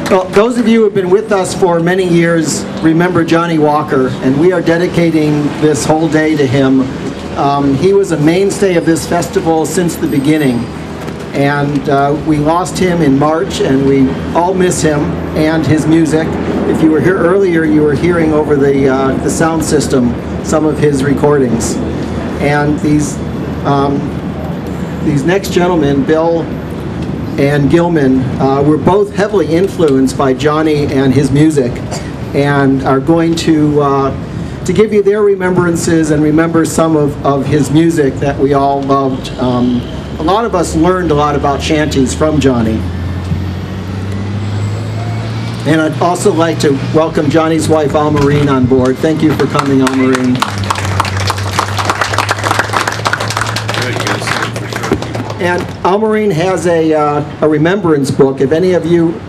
Well, those of you who have been with us for many years remember Johnny Walker, and we are dedicating this whole day to him. He was a mainstay of this festival since the beginning, and we lost him in March, and we all miss him and his music. If you were here earlier, you were hearing over the sound system some of his recordings. And these next gentlemen, Bill and Gilman, were both heavily influenced by Johnny and his music, and are going to give you their remembrances and remember some of his music that we all loved. A lot of us learned a lot about shanties from Johnny. And I'd also like to welcome Johnny's wife, Almarine, on board. Thank you for coming, Almarine. And Almarine has a remembrance book. If any of you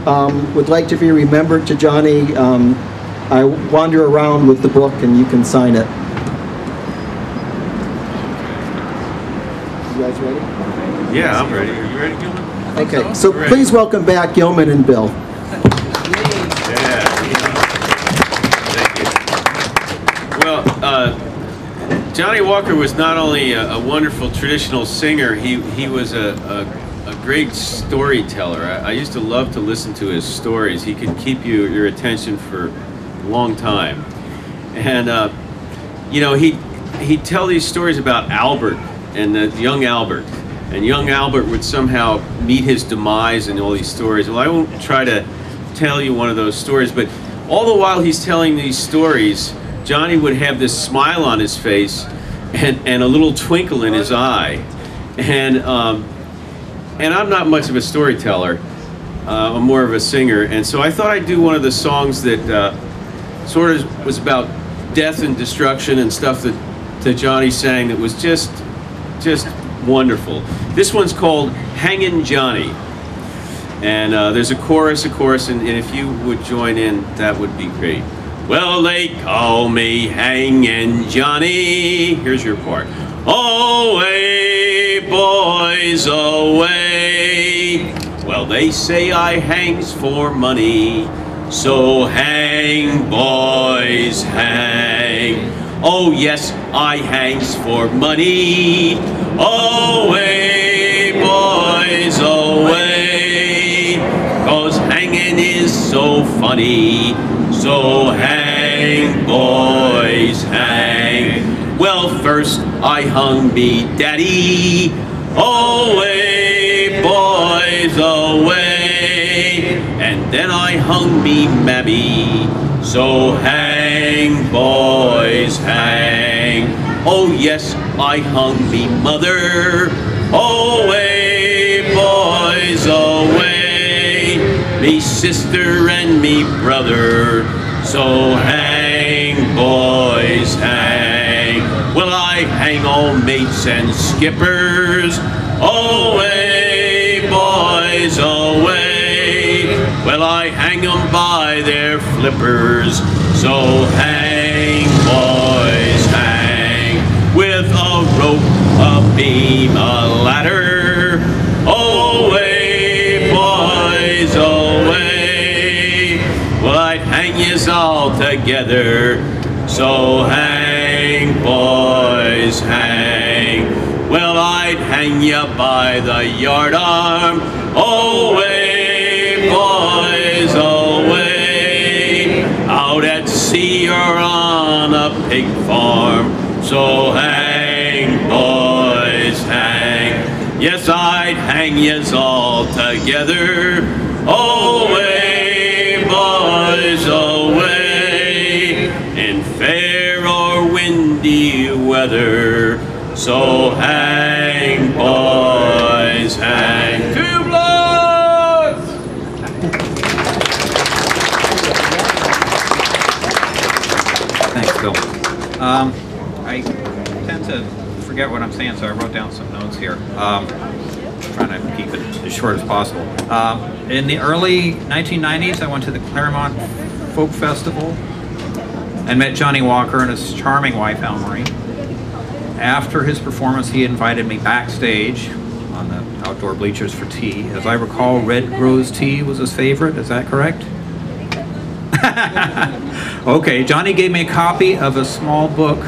would like to be remembered to Johnny, I wander around with the book and you can sign it. You guys ready? Yeah, I'm ready. Are you ready, Gilman? Okay, so please welcome back Gilman and Bill. Yeah. Thank you. Well, Johnny Walker was not only a wonderful traditional singer, he was a great storyteller. I used to love to listen to his stories. He could keep your attention for a long time. And, you know, he'd tell these stories about Albert and young Albert. And young Albert would somehow meet his demise in all these stories. Well, I won't try to tell you one of those stories, but all the while he's telling these stories, Johnny would have this smile on his face and a little twinkle in his eye. And I'm not much of a storyteller. I'm more of a singer. And so I thought I'd do one of the songs that sort of was about death and destruction and stuff that Johnny sang that was just wonderful. This one's called Hangin' Johnny. And there's a chorus, and if you would join in, that would be great. Well, they call me Hangin' Johnny. Here's your part. Away, boys, away. Well, they say I hangs for money, so hang, boys, hang. Oh, yes, I hangs for money. Away, boys, away. 'Cause hanging is so funny. So hang, boys, hang. Well, first I hung me daddy. Away, boys, away. And then I hung me mammy. So hang, boys, hang. Oh yes, I hung me mother. Away, boys, away. Me sister and me brother. So hang, boys, hang. Well, I hang all mates and skippers. Away, boys, away. Well, I hang 'em by their flippers. So hang, boys, hang. With a rope, a beam, a ladder. Away, boys, away. Well, I'd hang yous all together. So hang, boys, hang. Well, I'd hang ya by the yardarm. Away, boys, away. Out at sea or on a pig farm. So hang, boys, hang. Yes, I'd hang yous all together. Away, boys, away. In fair or windy weather. So hang, boys, hang. Two blows! Thanks, Bill. I tend to forget what I'm saying, so I wrote down some notes here. Trying to keep it as short as possible. In the early 1990s, I went to the Claremont Folk Festival and met Johnny Walker and his charming wife, Almarine. After his performance, he invited me backstage on the outdoor bleachers for tea. As I recall, Red Rose tea was his favorite. Is that correct? Okay, Johnny gave me a copy of a small book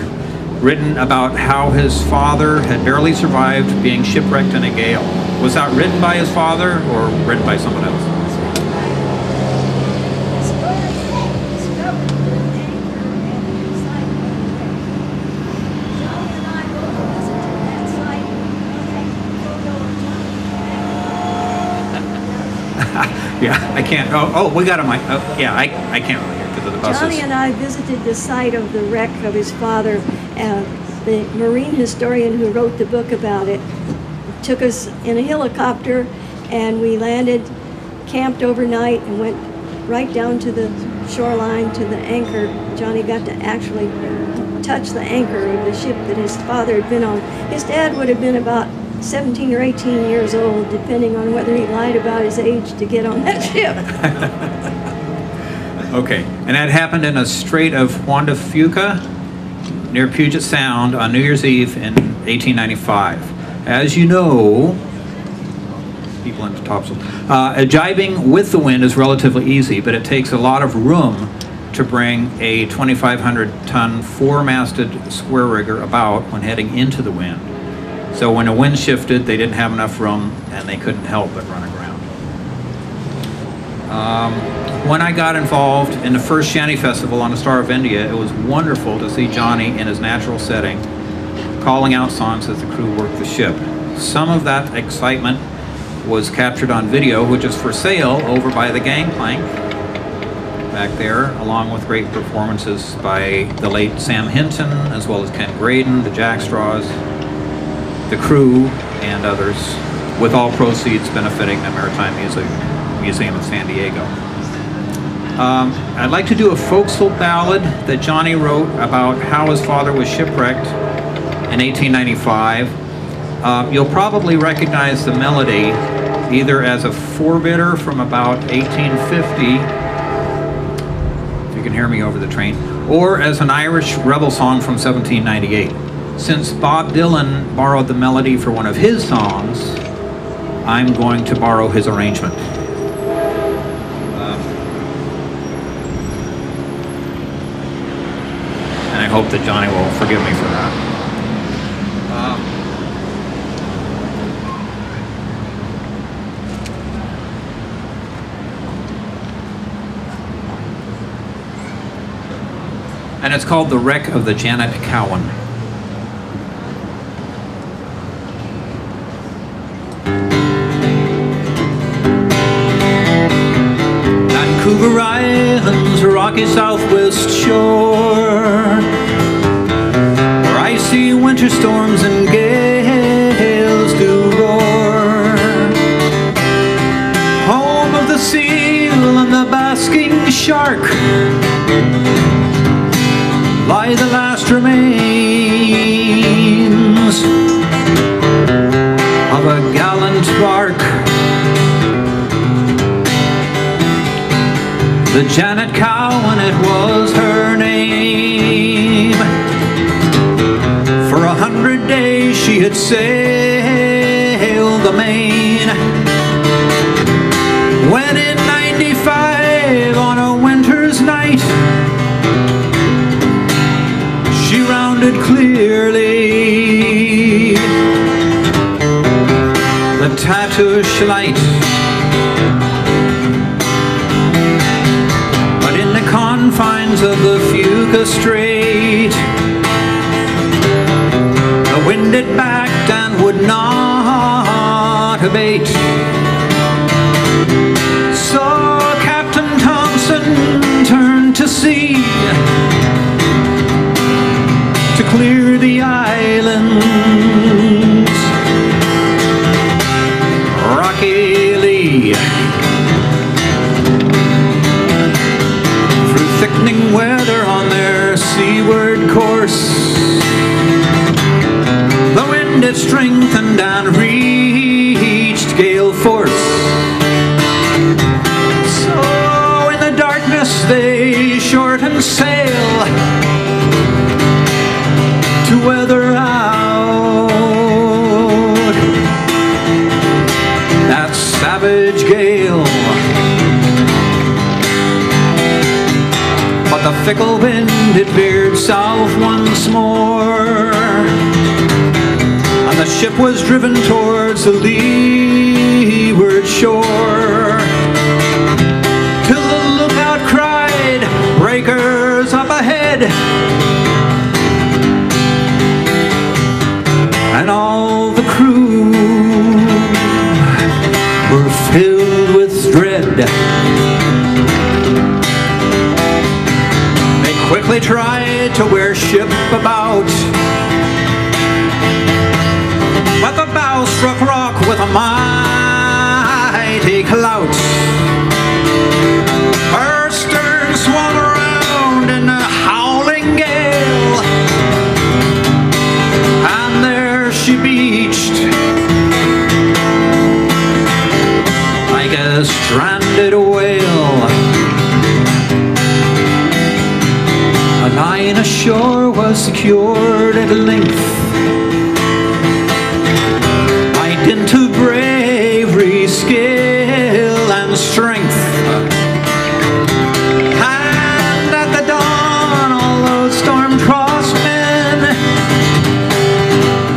written about how his father had barely survived being shipwrecked in a gale. Was that written by his father or written by someone else? Yeah, I can't. Oh, we got a mic. Yeah, I can't really hear because of the buses. Johnny and I visited the site of the wreck of his father. The marine historian who wrote the book about it took us in a helicopter, and we landed, camped overnight, and went right down to the shoreline to the anchor. Johnny got to actually touch the anchor of the ship that his father had been on. His dad would have been about 17 or 18 years old, depending on whether he lied about his age to get on that ship. Okay, and that happened in a strait of Juan de Fuca near Puget Sound on New Year's Eve in 1895. As you know, people in the topsail, jibing with the wind is relatively easy, but it takes a lot of room to bring a 2,500-ton four-masted square rigger about when heading into the wind. So when the wind shifted, they didn't have enough room, and they couldn't help but run aground. When I got involved in the first Shanty Festival on the Star of India, it was wonderful to see Johnny in his natural setting, calling out songs as the crew worked the ship. Some of that excitement was captured on video, which is for sale over by the gangplank back there, along with great performances by the late Sam Hinton, as well as Ken Graydon, the Jackstraws, the crew, and others, with all proceeds benefiting the Maritime Museum of San Diego. I'd like to do a folksal ballad that Johnny wrote about how his father was shipwrecked in 1895. You'll probably recognize the melody either as a four-bitter from about 1850, if you can hear me over the train, or as an Irish rebel song from 1798. Since Bob Dylan borrowed the melody for one of his songs, I'm going to borrow his arrangement. And I hope that Johnny will forgive me for that. And it's called The Wreck of the Janet Cowan. Vancouver Island's rocky southwest shore, where icy winter storms and gales do roar. Home of the seal and the basking shark, lie the last remains of a gallant bark. The Janet Cowan, it was her name. For 100 days she had sailed the main, when in '95 on a winter's night she rounded clearly the Tatoosh Light. But in the confines of the Fuca Strait, the wind it backed and would not abate. So Captain Thompson turned to sea to clear the islands. Rocky Lee, through thickening weather on their seaward course, the wind had strengthened and reached gale force. So in the darkness they shortened sail to weather out savage gale. But the fickle wind it veered south once more, and the ship was driven towards the leeward shore, till the lookout cried, "Breakers up ahead!" And all the crew were filled with dread. They quickly tried to wear ship about, but the bow struck rock with a mighty clout. Her stern swung around in a howling gale, and there she beached like a stranded whale. A line ashore was secured at length by dint of bravery, skill, and strength. And at the dawn, all those storm-tossed men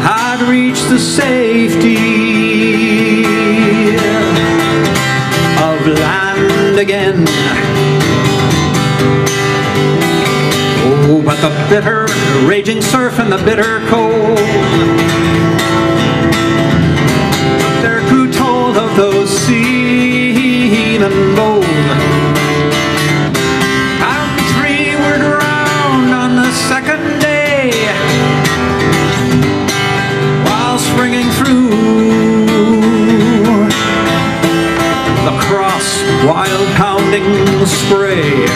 had reached the safety of land again. Oh, but the bitter, raging surf and the bitter cold took their crew toll of those seamen bold. And 3 were drowned on the second day, while springing through the cross wild pounding spray.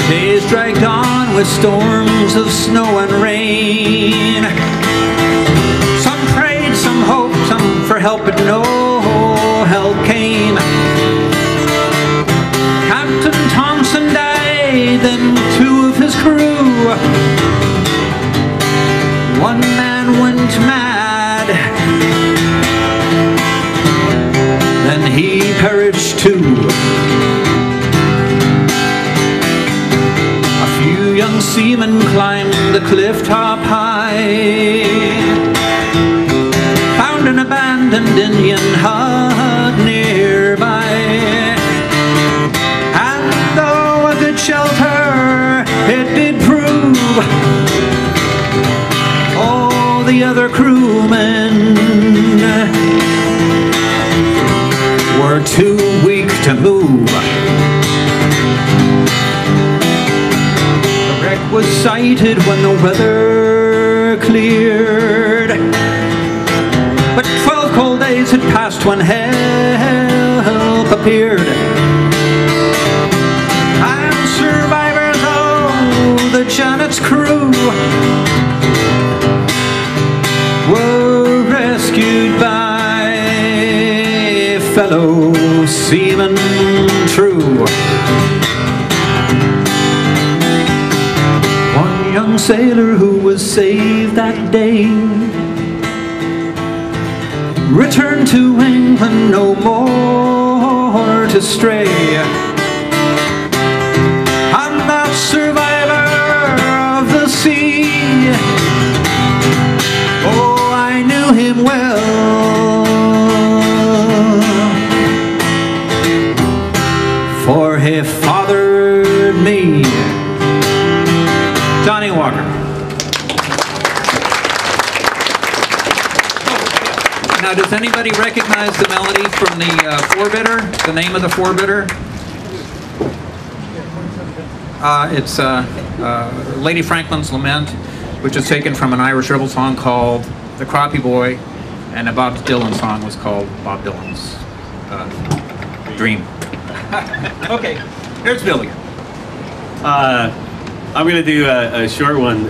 Days dragged on with storms of snow and rain. Some prayed, some hoped, some for help, but no help came. Captain Thompson died, then 2 of his crew. One man went mad, then he perished too. Young seamen climbed the cliff top high, found an abandoned Indian hut nearby, and though a good shelter it did prove, all the other crewmen were too weak to move. Was sighted when the weather cleared, but 12 cold days had passed when help appeared. And survivors of the Janet's crew were rescued by fellow seamen true. Young sailor who was saved that day returned to England no more to stray. I'm that survivor of the sea. Oh, I knew him well, for he fathered me. Johnny Walker. Now, does anybody recognize the melody from the four-bitter? The name of the four-bitter? It's Lady Franklin's Lament, which is taken from an Irish rebel song called The Crappie Boy, and a Bob Dylan song was called Bob Dylan's Dream. Okay, there's Bill again. I'm going to do a short one.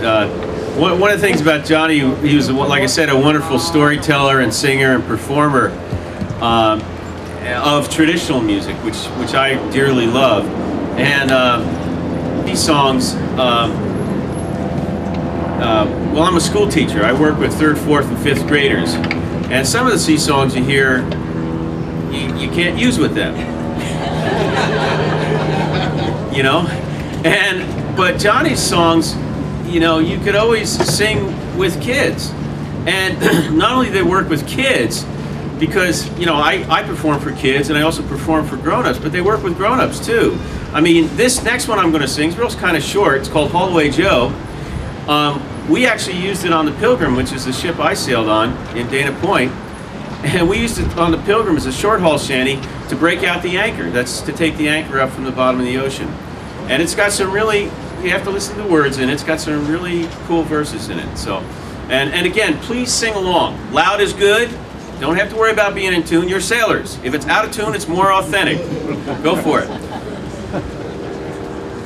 One of the things about Johnny, he was, like I said, a wonderful storyteller and singer and performer of traditional music, which I dearly love. And these songs, well, I'm a school teacher. I work with 3rd, 4th, and 5th graders. And some of the sea songs you hear, you can't use with them. You know? But Johnny's songs, you know, you could always sing with kids. And not only do they work with kids, because, you know, I perform for kids and I also perform for grown-ups, but they work with grown-ups too. I mean, this next one I'm going to sing is real kind of short. It's called Haul-Away Joe. We actually used it on the Pilgrim, which is the ship I sailed on in Dana Point. And we used it on the Pilgrim as a short haul shanty to break out the anchor. That's to take the anchor up from the bottom of the ocean. And it's got some really, you have to listen to the words in it. It's got some really cool verses in it. So, and again, please sing along. Loud is good. Don't have to worry about being in tune. You're sailors. If it's out of tune, it's more authentic. Go for it.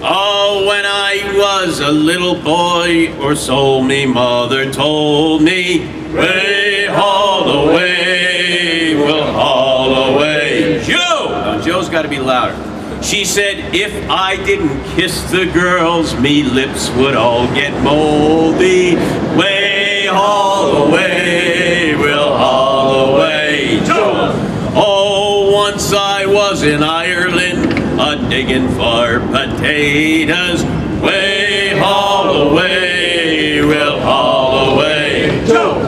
Oh, when I was a little boy, or so me mother told me, way haul away, we'll haul away. Joe! Now, Joe's got to be louder. She said, if I didn't kiss the girls, me lips would all get moldy. Way haul away, we'll haul away. Joe! Oh, once I was in Ireland, digging for potatoes. Way haul away, we'll haul away. Joe!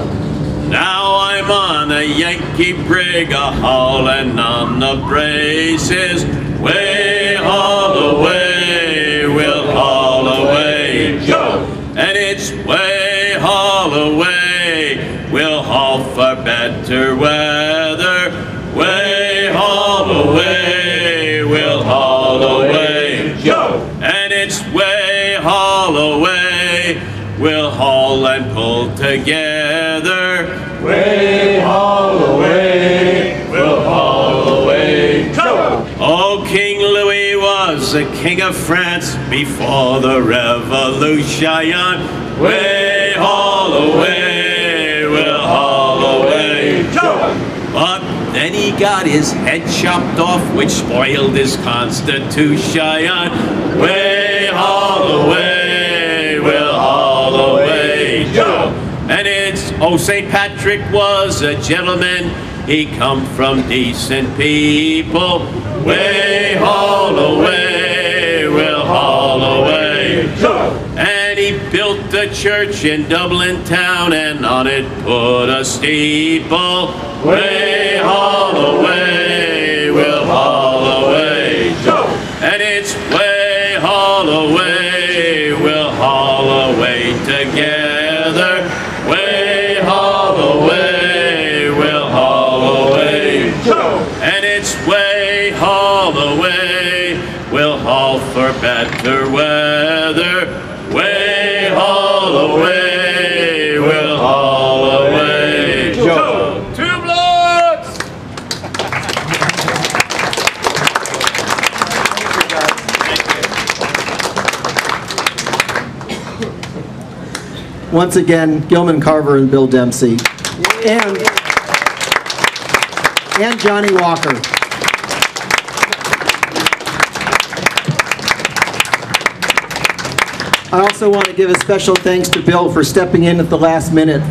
Now I'm on a Yankee brig, a-hauling on the braces. Way haul away, we'll haul away. Joe! And it's way haul away, we'll haul for better weather. Way haul away, we'll haul away. Joe! And it's way haul away, we'll haul and pull together. Way haul away, we'll haul away. Joe! Oh, King Louis was the king of France before the revolution. Way haul away, we'll haul away. Joe! But then he got his head chopped off, which spoiled his constitution. Way haul away, we'll haul away. Joe! And it's, oh, St. Patrick was a gentleman. He come from decent people. Way haul away, we'll haul away. Joe! And he built a church in Dublin town, and on it put a steeple. Way haul away, we'll haul away. Joe! And it's way haul away, we'll haul away together. Way haul away, we'll haul away. Joe! And it's way haul away, we'll haul for better weather. Way haul away, we'll haul away. Joe! Two bloods! Once again, Gilman, Carver, and Bill Dempsey. And Johnny Walker. I also want to give a special thanks to Bill for stepping in at the last minute